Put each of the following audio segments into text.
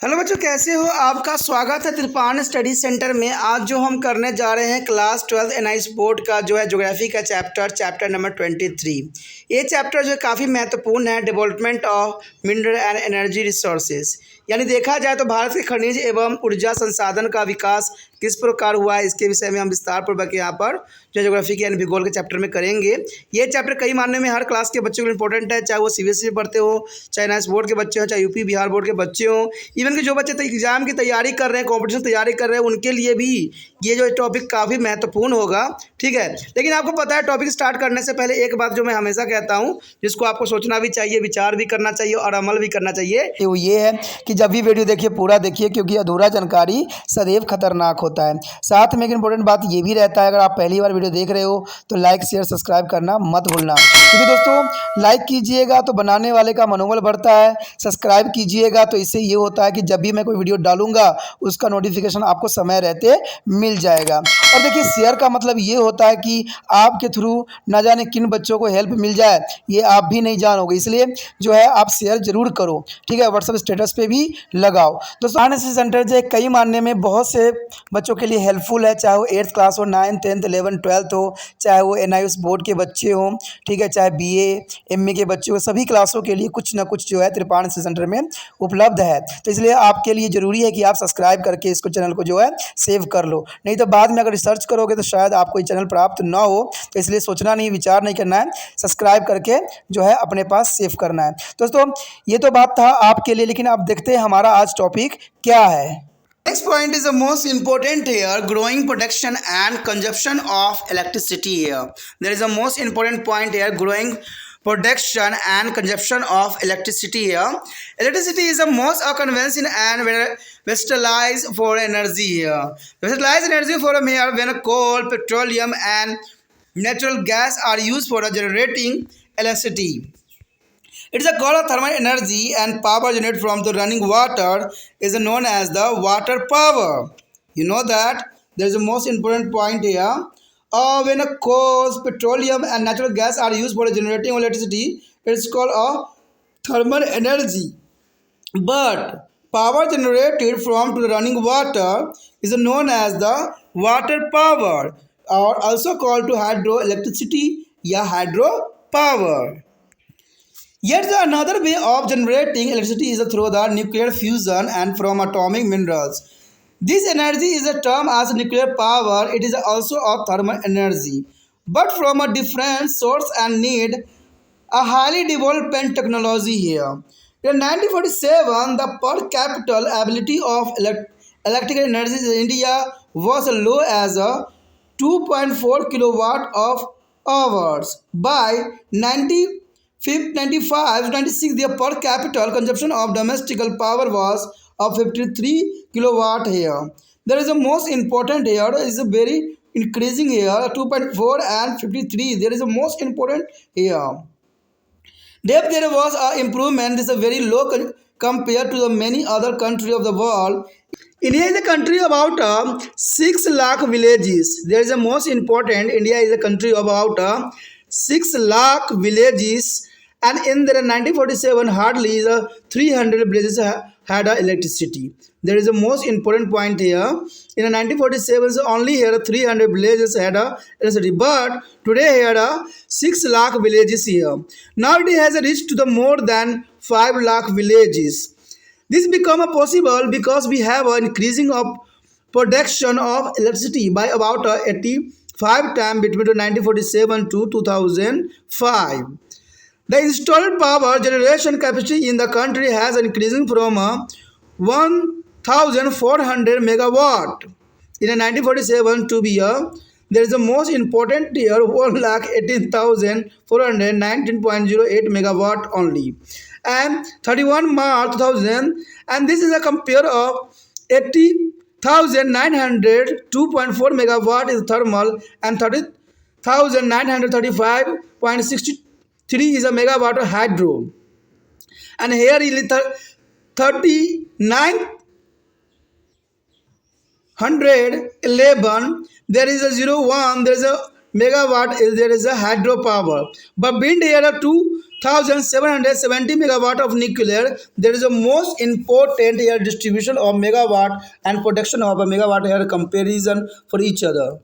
Hello बच्चों, कैसे हो? आपका स्वागत है त्रिपान स्टडी सेंटर में। आज जो हम करने जा रहे हैं क्लास 12 एनआईएस बोर्ड का जो है ज्योग्राफी का चैप्टर नंबर 23। ये चैप्टर जो है काफ़ी महत्वपूर्ण है, development of mineral and energy resources. यानी देखा जाए तो भारत के खनिज एवं ऊर्जा संसाधन का विकास किस प्रकार हुआ है, इसके विषय में हम विस्तार पूर्वक यहाँ पर जो ज्योग्राफी के यानी भूगोल के चैप्टर में करेंगे। ये चैप्टर कई मायने में हर क्लास के बच्चों के लिए इंपॉर्टेंट है, चाहे वो सीबीएसई में पढ़ते हो, चाहे एनआईएस बोर्ड के बच्चे हो, चाहे यूपी बिहार बोर्ड के बच्चे हो, इवन कि जो बच्चे एग्जाम की तैयारी कर रहे हैं, कॉम्पिटिशन तैयारी कर रहे हैं, उनके लिए भी ये जो टॉपिक काफ़ी महत्वपूर्ण होगा। ठीक है, लेकिन आपको पता है टॉपिक स्टार्ट करने से पहले एक बात जो मैं हमेशा कहता हूँ, जिसको आपको सोचना भी चाहिए, विचार भी करना चाहिए और अमल भी करना चाहिए, वो ये है कि जब भी वीडियो देखिए पूरा देखिए, क्योंकि अधूरा जानकारी सदैव खतरनाक होता है। साथ में एक इंपॉर्टेंट बात ये भी रहता है, अगर आप पहली बार वीडियो देख रहे हो तो लाइक शेयर सब्सक्राइब करना मत भूलना, क्योंकि दोस्तों लाइक कीजिएगा तो बनाने वाले का मनोबल बढ़ता है, सब्सक्राइब कीजिएगा तो इससे ये होता है कि जब भी मैं कोई वीडियो डालूंगा उसका नोटिफिकेशन आपको समय रहते मिल जाएगा। और देखिए शेयर का मतलब ये होता है कि आपके थ्रू ना जाने किन बच्चों को हेल्प मिल जाए, ये आप भी नहीं जानोगे, इसलिए जो है आप शेयर जरूर करो। ठीक है, व्हाट्सएप स्टेटस पे भी लगाओ। दोस्तों एनआईएस सेंटर जो है कई मानने में बहुत से बच्चों के लिए हेल्पफुल है, चाहे वो 8th क्लास हो, 9th 10th 11th 12th हो, चाहे वो एनआईएस बोर्ड के बच्चे हों, ठीक है, चाहे बीए एमए के बच्चे हो, सभी क्लासों के लिए कुछ ना कुछ जो है त्रिपान सेंटर में उपलब्ध है। तो इसलिए आपके लिए ज़रूरी है कि आप सब्सक्राइब करके इसको चैनल को जो है सेव कर लो, नहीं तो बाद में अगर रिसर्च करोगे तो शायद आपको ये चैनल प्राप्त ना हो। तो इसलिए सोचना नहीं, विचार नहीं करना है, सब्सक्राइब करके जो है अपने पास सेव करना है। दोस्तों ये तो बात था आपके लिए, लेकिन आप देखते हैं हमारा आज टॉपिक क्या है। Next point is the most important here, growing production and consumption of electricity here. There is a most important point here, growing production and consumption of electricity here. Electricity is the most conventional and versatile for energy here. Versatile energy for here when coal, petroleum and natural gas are used for generating electricity. It is a called thermal energy and power generated from the running water is known as the water power. You know that there is a most important point here. When a coal, petroleum and natural gas are used for generating electricity, it is called a thermal energy. But power generated from the running water is known as the water power, or also called to hydroelectricity या hydropower. Yet another way of generating electricity is through the nuclear fusion and from atomic minerals. This energy is a term as nuclear power. It is also a thermal energy, but from a different source and need a highly developed technology here. In 1947, the per capita ability of electrical energy in India was low as a 2.4 kilowatt of hours. By 95-96, the per capita consumption of domestic power was of 53 kilowatt here. There is a most important here is a very increasing here 2.4 and 53. There is a most important here. Depth there was an improvement. This is a very low compared to the many other countries of the world. India is a country about 6 lakh villages. There is a most important. India is a country about 6 lakh villages, and in the 1947 hardly 300 villages had electricity. There is a most important point here. In 1947 only here 300 villages had electricity, but today here 6 lakh villages here. Now it has reached to the more than 5 lakh villages. This become possible because we have an increasing of production of electricity by about 85 times between 1947 to 2005. The installed power generation capacity in the country has increasing from 1,400 megawatt in 1947 to be there is the most important year 1,18,419.08 megawatt only, and 31 March 2000, and this is a compare of 80,902.4 megawatt is thermal and 30,935.63 is a megawatt hydro, and here is 3911 there is a 01 there is a megawatt there is a hydropower, but wind here are 2 1770 megawatt of nuclear. There is a most important here distribution of megawatt and production of a megawatt here comparison for each other.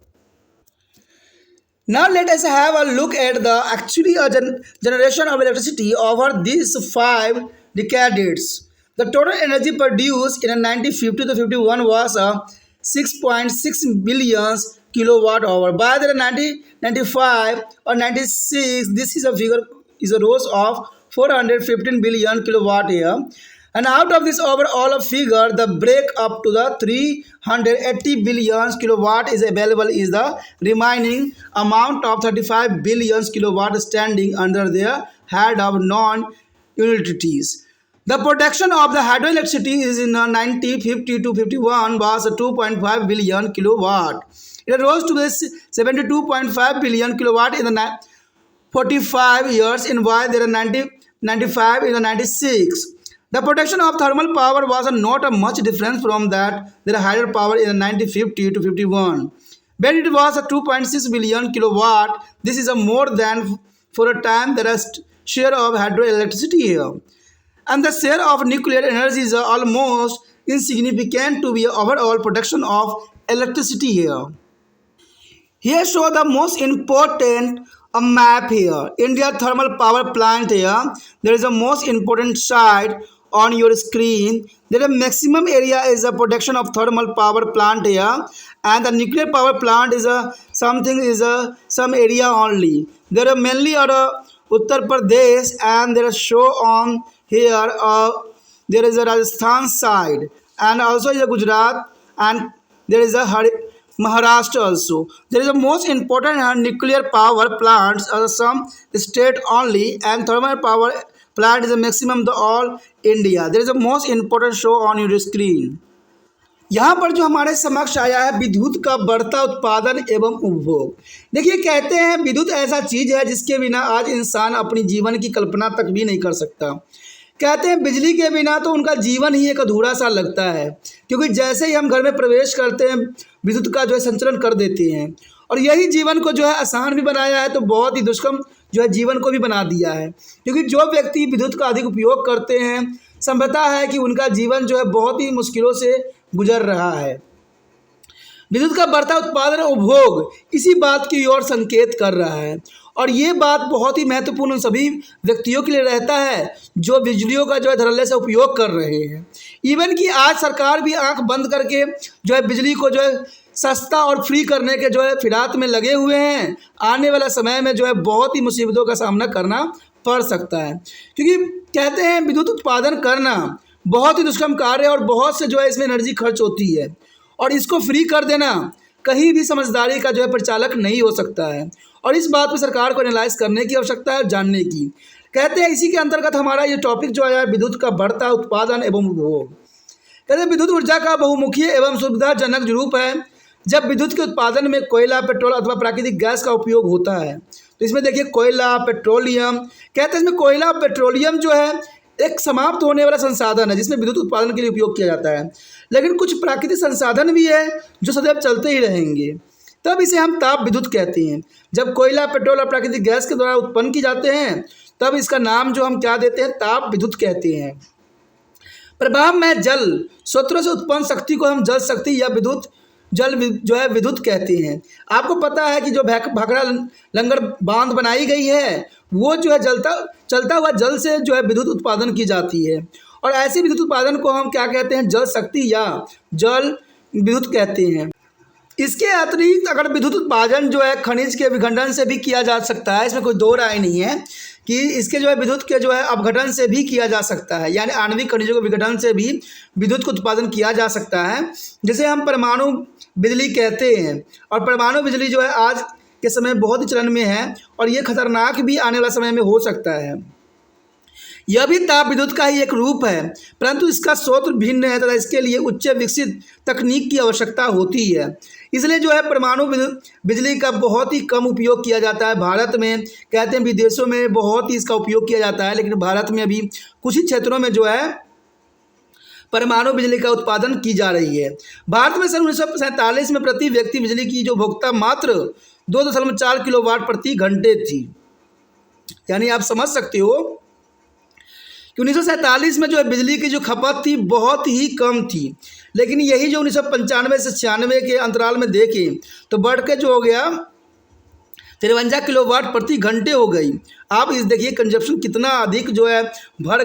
Now let us have a look at the actually a generation of electricity over these 5 decades. The total energy produced in 1950 to 51 was 6.6 billion kilowatt hour. By the 1995 or 96, this is a figure is a rose of 415 billion kilowatt year. And out of this overall figure, the break up to the 380 billion kilowatt is available is the remaining amount of 35 billion kilowatt standing under their head of non-utilities. The production of the hydroelectricity is in 1950 to 51 was 2.5 billion kilowatt. It rose to 72.5 billion kilowatt in the 45 years in while there are 95 in the 96. The production of thermal power was not a much difference from that. There are higher power in 1950 to 51. When it was a 2.6 billion kilowatt, this is a more than for a time there is share of hydroelectricity here. And the share of nuclear energy is almost insignificant to be overall production of electricity here. Here show the most important a map here. India thermal power plant here. There is a most important site on your screen. There is maximum area is a production of thermal power plant here, and the nuclear power plant is a something is a some area only. There are mainly Uttar Pradesh, and there is show on here. There is a Rajasthan side, and also is a Gujarat, and there is a Maharashtra also. There is a most important nuclear power plants are some state only, and thermal power plant is the maximum the all India. There is a most important show on your screen. यहाँ पर जो हमारे समक्ष आया है विद्युत का बढ़ता उत्पादन एवं उपभोग। देखिए कहते हैं विद्युत ऐसा चीज़ है जिसके बिना आज इंसान अपनी जीवन की कल्पना तक भी नहीं कर सकता। कहते हैं बिजली के बिना तो उनका जीवन ही एक अधूरा सा लगता है, क्योंकि जैसे ही हम घर में प्रवेश करते हैं विद्युत का जो है संचलन कर देते हैं, और यही जीवन को जो है आसान भी बनाया है तो बहुत ही दुष्कर्म जो है जीवन को भी बना दिया है। क्योंकि जो व्यक्ति विद्युत का अधिक उपयोग करते हैं संभवतः है कि उनका जीवन जो है बहुत ही मुश्किलों से गुजर रहा है। विद्युत का बढ़ता उत्पादन और उपभोग इसी बात की ओर संकेत कर रहा है, और ये बात बहुत ही महत्वपूर्ण उन सभी व्यक्तियों के लिए रहता है जो बिजलियों का जो है धड़ल्ले से उपयोग कर रहे हैं। इवन कि आज सरकार भी आंख बंद करके जो है बिजली को जो है सस्ता और फ्री करने के जो है फिरात में लगे हुए हैं। आने वाला समय में जो है बहुत ही मुसीबतों का सामना करना पड़ सकता है, क्योंकि कहते हैं विद्युत उत्पादन करना बहुत ही दुष्कर्म कार्य है और बहुत से जो है इसमें एनर्जी खर्च होती है, और इसको फ्री कर देना कहीं भी समझदारी का जो है परिचालक नहीं हो सकता है, और इस बात पर सरकार को एनालाइज करने की आवश्यकता है, जानने की। कहते हैं इसी के अंतर्गत हमारा ये टॉपिक जो है विद्युत का बढ़ता उत्पादन एवं उपभोग। कहते हैं विद्युत ऊर्जा का बहुमुखी एवं सुविधाजनक रूप है जब विद्युत के उत्पादन में कोयला, पेट्रोल अथवा प्राकृतिक गैस का उपयोग होता है। तो इसमें देखिए कोयला, पेट्रोलियम, कहते हैं इसमें कोयला और पेट्रोलियम जो है एक समाप्त होने वाला संसाधन है जिसमें विद्युत उत्पादन के लिए उपयोग किया जाता है, लेकिन कुछ प्राकृतिक संसाधन भी है जो सदैव चलते ही रहेंगे, तब इसे हम ताप विद्युत कहते हैं। जब कोयला, पेट्रोल और प्राकृतिक गैस के द्वारा उत्पन्न की जाते हैं तब इसका नाम जो हम क्या देते हैं, ताप विद्युत कहते हैं। प्रभाव में जल स्रोतों से उत्पन्न शक्ति को हम जल शक्ति या विद्युत जल जो है विद्युत कहते हैं। आपको पता है कि जो भाखड़ा लंगर बांध बनाई गई है वो जो है चलता हुआ जल से जो है विद्युत उत्पादन की जाती है, और ऐसे विद्युत उत्पादन को हम क्या कहते हैं, जल शक्ति या जल विद्युत कहते हैं। इसके अतिरिक्त अगर विद्युत उत्पादन जो है खनिज के विखंडन से भी किया जा सकता है, इसमें कोई दो राय नहीं है कि इसके जो है विद्युत के जो है अपघटन से भी किया जा सकता है, यानी आणविक खनिजों के विघटन से भी विद्युत का उत्पादन किया जा सकता है, जिसे हम परमाणु बिजली कहते हैं। और परमाणु बिजली जो है आज के समय बहुत ही चलन में है, और ये खतरनाक भी आने वाला समय में हो सकता है। यह भी ताप विद्युत का ही एक रूप है, परंतु इसका स्रोत भिन्न है तथा इसके लिए उच्च विकसित तकनीक की आवश्यकता होती है। इसलिए जो है परमाणु बिजली का बहुत ही कम उपयोग किया जाता है भारत में। कहते हैं विदेशों में बहुत ही इसका उपयोग किया जाता है, लेकिन भारत में अभी कुछ ही क्षेत्रों में जो है परमाणु बिजली का उत्पादन की जा रही है। भारत में सन 1947 में प्रति व्यक्ति बिजली की जो उपभोक्ता मात्र 2.4 किलोवाट प्रति घंटे थी। यानी आप समझ सकते हो कि 1947 में जो है बिजली की जो खपत थी बहुत ही कम थी, लेकिन यही जो 1995 से 96 के अंतराल में देखें तो बढ़ के जो हो गया 53 किलोवाट प्रति घंटे हो गई। आप इस देखिए कंजप्शन कितना अधिक जो है बढ़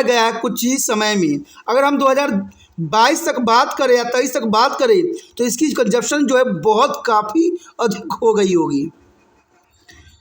गया है कुछ ही समय में। अगर हम 2022 तक बात करें या 23 तक बात करें तो इसकी कंजप्शन जो है बहुत काफ़ी अधिक हो गई होगी।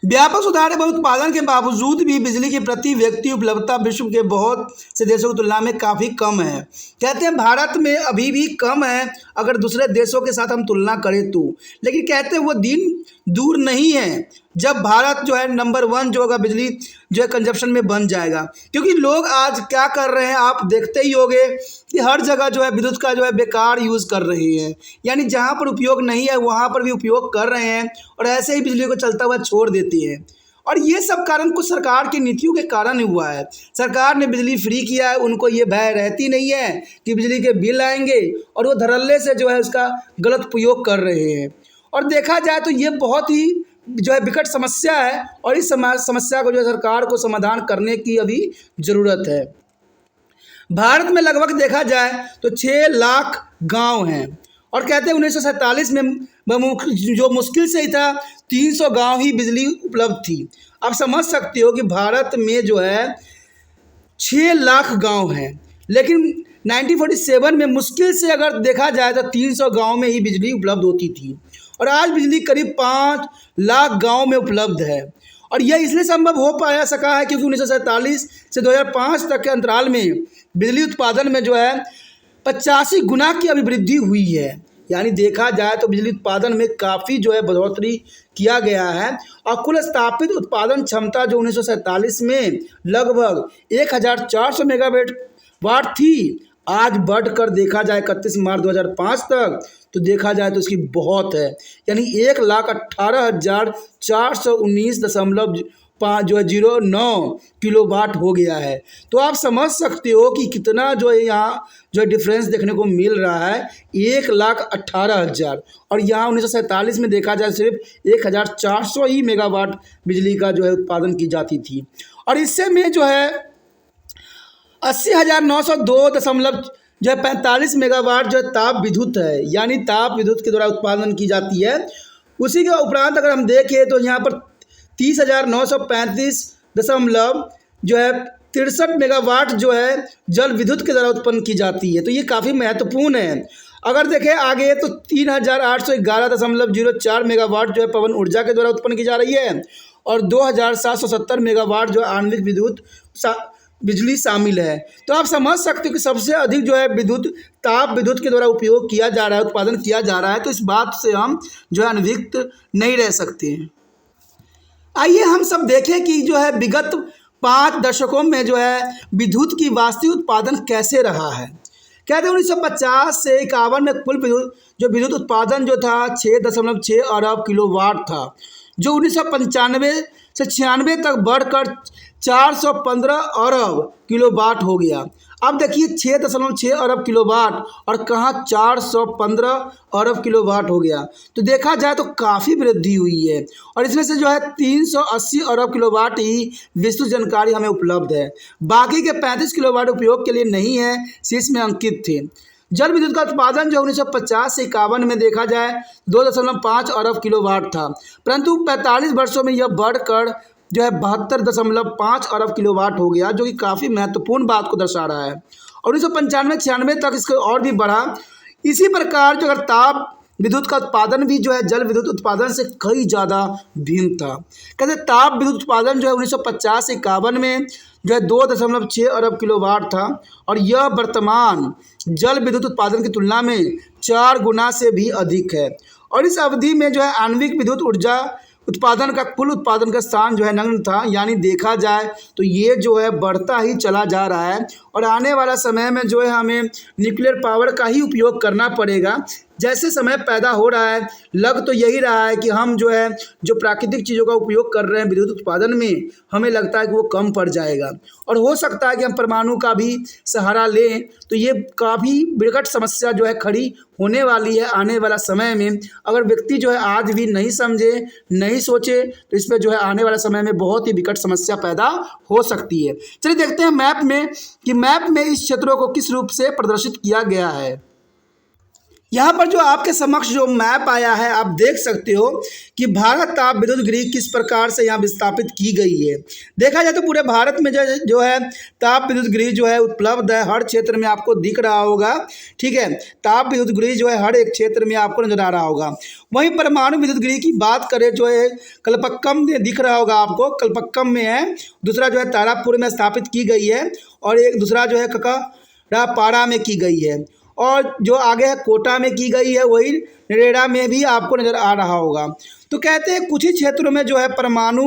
व्यापक सुधार एवं उत्पादन के बावजूद भी बिजली की प्रति व्यक्ति उपलब्धता विश्व के बहुत से देशों की तुलना में काफ़ी कम है। कहते हैं भारत में अभी भी कम है अगर दूसरे देशों के साथ हम तुलना करें तो, लेकिन कहते हैं वो दिन दूर नहीं है जब भारत जो है नंबर 1 जो होगा बिजली जो है कंजप्शन में बन जाएगा। क्योंकि लोग आज क्या कर रहे हैं आप देखते ही होंगे कि हर जगह जो है विद्युत का जो है बेकार यूज़ कर रहे हैं, यानी जहाँ पर उपयोग नहीं है वहाँ पर भी उपयोग कर रहे हैं और ऐसे ही बिजली को चलता हुआ छोड़ देते हैं। और ये सब कारण कुछ सरकार की नीतियों के कारण ही हुआ है। सरकार ने बिजली फ्री किया है, उनको ये भय रहती नहीं है कि बिजली के बिल आएंगे और वो धड़ल्ले से जो है उसका गलत उपयोग कर रहे हैं। और देखा जाए तो ये बहुत ही जो है विकट समस्या है और इस समस्या को जो है सरकार को समाधान करने की अभी ज़रूरत है। भारत में लगभग देखा जाए तो 6 लाख गांव हैं और कहते हैं 1947 में जो मुश्किल से ही था 300 गांव ही बिजली उपलब्ध थी। आप समझ सकते हो कि भारत में जो है 6 लाख गांव हैं, लेकिन 1947 में मुश्किल से अगर देखा जाए तो 300 गांव में ही बिजली उपलब्ध होती थी और आज बिजली करीब 5 लाख गांव में उपलब्ध है। और यह इसलिए संभव हो पाया सका है क्योंकि 1947 से 2005 तक के अंतराल में बिजली उत्पादन में जो है 85 गुना की अभिवृद्धि हुई है। यानी देखा जाए तो बिजली उत्पादन में काफ़ी जो है बढ़ोतरी किया गया है और कुल स्थापित उत्पादन क्षमता जो 1947 में लगभग 1400 मेगावाट थी, आज बढ़कर देखा जाए 31 मार्च 2005 तक तो देखा जाए तो इसकी बहुत है, यानी 1,18,419.5 जो है 09 किलोवाट हो गया है। तो आप समझ सकते हो कि कितना जो है यहाँ जो है डिफरेंस देखने को मिल रहा है 1,18,000 और यहाँ 1947 में देखा जाए सिर्फ 1,400 ही मेगावाट बिजली का जो है उत्पादन की जाती थी। और इससे में जो है 80,902.45 मेगावाट जो है ताप विद्युत है, यानी ताप विद्युत के द्वारा उत्पादन की जाती है। उसी के उपरांत अगर हम देखें तो यहाँ पर 30,935 जो है 63 मेगावाट जो है जल विद्युत के द्वारा उत्पन्न की जाती है। तो ये काफ़ी महत्वपूर्ण है। अगर देखें आगे तो 3,811.04 मेगावाट जो है पवन ऊर्जा के द्वारा उत्पन्न की जा रही है और 2,770 मेगावाट जो आणविक बिजली शामिल है। तो आप समझ सकते हो कि सबसे अधिक जो है ताप विद्युत के द्वारा उपयोग किया जा रहा है, उत्पादन किया जा रहा है। तो इस बात से हम जो है अनभिज्ञ नहीं रह सकते हैं। आइए हम सब देखें कि जो है विगत 5 दशकों में जो है विद्युत की वास्तविक उत्पादन कैसे रहा है। कहते हैं 1950 से 51 में कुल विद्युत उत्पादन जो था 6.6 अरब किलोवाट था, जो 1995 से 96 तक बढ़कर 415 अरब किलोवाट हो गया। अब देखिए 6.6 अरब किलोवाट और कहाँ 415 अरब किलोवाट हो गया। तो देखा जाए तो काफ़ी वृद्धि हुई है और इसमें से जो है 380 अरब किलोवाट ही विस्तृत जानकारी हमें उपलब्ध है। बाकी के 35 किलोवाट उपयोग के लिए नहीं है, शीर्ष में अंकित थे। जल विद्युत का उत्पादन जो 1950 से 51 में देखा जाए 2.5 अरब किलोवाट था, परंतु 45 वर्षों में यह बढ़कर जो है 72.5 अरब किलोवाट हो गया, जो कि काफ़ी महत्वपूर्ण बात को दर्शा रहा है। और 1995-96 तक इसको और भी बढ़ा। इसी प्रकार जो अगर ताप विद्युत का उत्पादन भी जो है जल विद्युत उत्पादन से कई ज़्यादा भिन्न था। कहते ताप विद्युत उत्पादन जो है 1950 से 51 में जो है 2.6 अरब किलोवाट था और यह वर्तमान जल विद्युत उत्पादन की तुलना में 4 गुना से भी अधिक है। और इस अवधि में जो है आणविक विद्युत ऊर्जा उत्पादन का कुल उत्पादन का स्थान जो है नगण्य था। यानी देखा जाए तो ये जो है बढ़ता ही चला जा रहा है और आने वाला समय में जो है हमें न्यूक्लियर पावर का ही उपयोग करना पड़ेगा, जैसे समय पैदा हो रहा है, लग तो यही रहा है कि हम जो है जो प्राकृतिक चीज़ों का उपयोग कर रहे हैं विद्युत उत्पादन में, हमें लगता है कि वो कम पड़ जाएगा और हो सकता है कि हम परमाणु का भी सहारा लें, तो ये काफ़ी विकट समस्या जो है खड़ी होने वाली है आने वाला समय में। अगर व्यक्ति जो है आज भी नहीं समझे, नहीं सोचे, तो इस पर जो है आने वाला समय में बहुत ही विकट समस्या पैदा हो सकती है। चलिए देखते हैं मैप में कि मैप में इस क्षेत्रों को किस रूप से प्रदर्शित किया गया है। यहाँ पर जो आपके समक्ष जो मैप आया है, आप देख सकते हो कि भारत ताप विद्युत ग्रिड किस प्रकार से यहाँ विस्थापित की गई है। देखा जाए तो पूरे भारत में जो है ताप विद्युत ग्रिड जो है उपलब्ध है, हर क्षेत्र में आपको दिख रहा होगा। ठीक है, ताप विद्युत ग्रिड जो है हर एक क्षेत्र में आपको नजर आ रहा होगा। वहीं परमाणु विद्युत ग्रिड की बात करें जो है कलपक्कम में दिख रहा होगा आपको, कलपक्कम में है। दूसरा जो है तारापुर में स्थापित की गई है और एक दूसरा जो है ककारापाड़ा में की गई है और जो आगे है कोटा में की गई है, वही नरेड़ा में भी आपको नज़र आ रहा होगा। तो कहते हैं कुछ ही क्षेत्रों में जो है परमाणु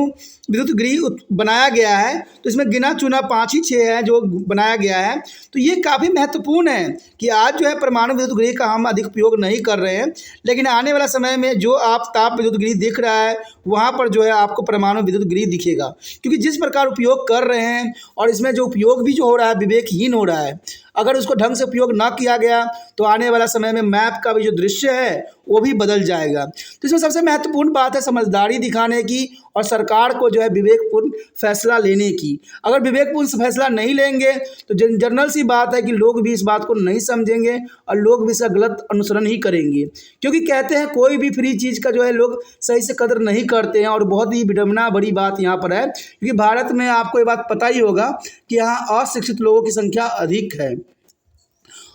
विद्युत ग्रिड बनाया गया है, तो इसमें गिना चुना 5 ही 6 है जो बनाया गया है। तो ये काफ़ी महत्वपूर्ण है कि आज जो है परमाणु विद्युत ग्रिड का हम अधिक उपयोग नहीं कर रहे हैं, लेकिन आने वाला समय में जो आप ताप विद्युत ग्रिड दिख रहा है वहाँ पर जो है आपको परमाणु विद्युत ग्रिड दिखेगा, क्योंकि जिस प्रकार उपयोग कर रहे हैं और इसमें जो उपयोग भी जो हो रहा है विवेकहीन हो रहा है। अगर उसको ढंग से उपयोग ना किया गया तो आने वाला समय में मैप का भी जो दृश्य है वो भी बदल जाएगा। तो इसमें सबसे महत्वपूर्ण बात है समझदारी दिखाने की और सरकार को जो है विवेकपूर्ण फैसला लेने की। अगर विवेकपूर्ण फैसला नहीं लेंगे तो जनरल सी बात है कि लोग भी इस बात को नहीं समझेंगे और लोग भी इसका गलत अनुसरण ही करेंगे, क्योंकि कहते हैं कोई भी फ्री चीज़ का जो है लोग सही से कदर नहीं करते हैं। और बहुत ही विडंबना बड़ी बात यहाँ पर है, क्योंकि भारत में आपको ये बात पता ही होगा कि यहाँ अशिक्षित लोगों की संख्या अधिक है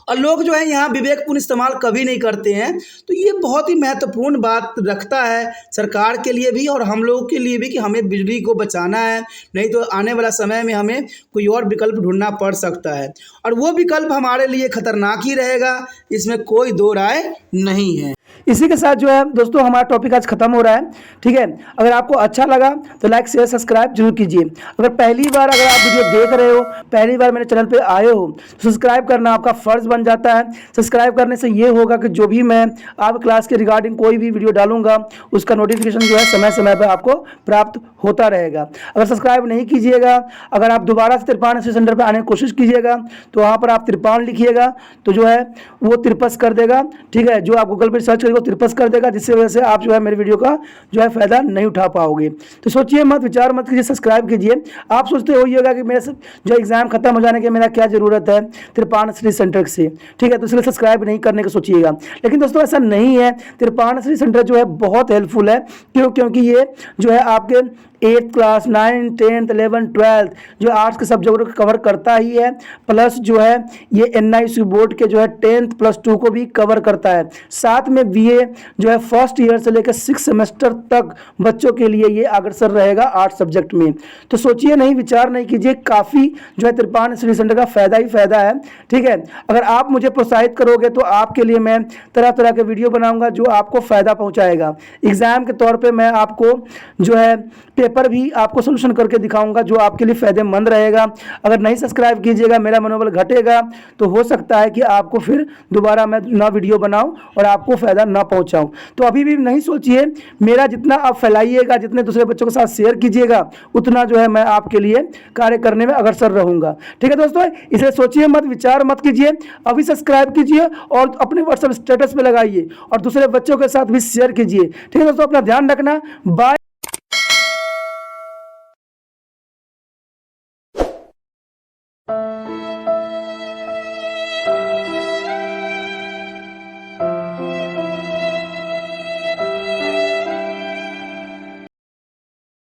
और लोग जो है यहाँ विवेकपूर्ण इस्तेमाल कभी नहीं करते हैं। तो ये बहुत ही महत्वपूर्ण बात रखता है सरकार के लिए भी और हम लोगों के लिए भी कि हमें बिजली को बचाना है, नहीं तो आने वाला समय में हमें कोई और विकल्प ढूंढना पड़ सकता है और वो विकल्प हमारे लिए खतरनाक ही रहेगा, इसमें कोई दो राय नहीं है। इसी के साथ जो है दोस्तों हमारा टॉपिक आज खत्म हो रहा है। ठीक है, अगर आपको अच्छा लगा तो लाइक शेयर सब्सक्राइब जरूर कीजिए। अगर पहली बार अगर आप वीडियो देख रहे हो, पहली बार मेरे चैनल पे आए हो, तो सब्सक्राइब करना आपका फ़र्ज़ बन जाता है। सब्सक्राइब करने से ये होगा कि जो भी मैं आप क्लास के रिगार्डिंग कोई भी वीडियो डालूंगा उसका नोटिफिकेशन जो है समय समय पर आपको प्राप्त होता रहेगा। अगर सब्सक्राइब नहीं कीजिएगा, अगर आप दोबारा से तिरपान सेंटर पर आने की कोशिश कीजिएगा तो वहाँ पर आप तिरपान लिखिएगा तो जो है वो तिरपस कर देगा। ठीक है, जो आप गूगल पर सर्च करेंगे वो तिरपस कर देगा, जिससे वजह से आप जो है मेरे वीडियो का जो है फ़ायदा नहीं उठा पाओगे। तो सोचिए मत, विचार मत कीजिए, सब्सक्राइब कीजिए। आप सोचते होइएगा कि मेरे जो एग्ज़ाम खत्म हो जाने के मेरा क्या ज़रूरत है तिरपान स्टडी सेंटर से। ठीक है, तो इसलिए सब्सक्राइब नहीं करने का सोचिएगा, लेकिन दोस्तों ऐसा नहीं है। तिरपान स्टडी सेंटर जो है बहुत हेल्पफुल है, क्योंकि ये जो है आपके 8th class 9th 10th 11th 12th जो आर्ट्स के सब्जेक्टों को कवर करता ही है, प्लस जो है ये NIC बोर्ड के जो है 10th +2 को भी कवर करता है। साथ में BA जो है फर्स्ट ईयर से लेकर 6 सेमेस्टर तक बच्चों के लिए ये अग्रसर रहेगा आर्ट्स सब्जेक्ट में। तो सोचिए नहीं, विचार नहीं कीजिए, काफ़ी जो है तिरपान स्टडी सेंटर का फ़ायदा ही फ़ायदा है। ठीक है, अगर आप मुझे प्रोत्साहित करोगे तो आपके लिए मैं तरह तरह के वीडियो बनाऊँगा जो आपको फ़ायदा पहुँचाएगा। एग्ज़ाम के तौर पर मैं आपको जो है पेपर भी आपको सोल्यूशन करके दिखाऊंगा जो आपके लिए फ़ायदेमंद रहेगा। अगर नहीं सब्सक्राइब कीजिएगा, मेरा मनोबल घटेगा, तो हो सकता है कि आपको फिर दोबारा मैं ना वीडियो बनाऊं और आपको फ़ायदा ना पहुंचाऊं। तो अभी भी नहीं सोचिए, मेरा जितना आप फैलाइएगा, जितने दूसरे बच्चों के साथ शेयर कीजिएगा, उतना जो है मैं आपके लिए कार्य करने में अग्रसर रहूँगा। ठीक है दोस्तों, इसे सोचिए मत, विचार मत कीजिए, अभी सब्सक्राइब कीजिए और अपने व्हाट्सएप स्टेटस पर लगाइए और दूसरे बच्चों के साथ भी शेयर कीजिए। ठीक है दोस्तों, अपना ध्यान रखना। बाय।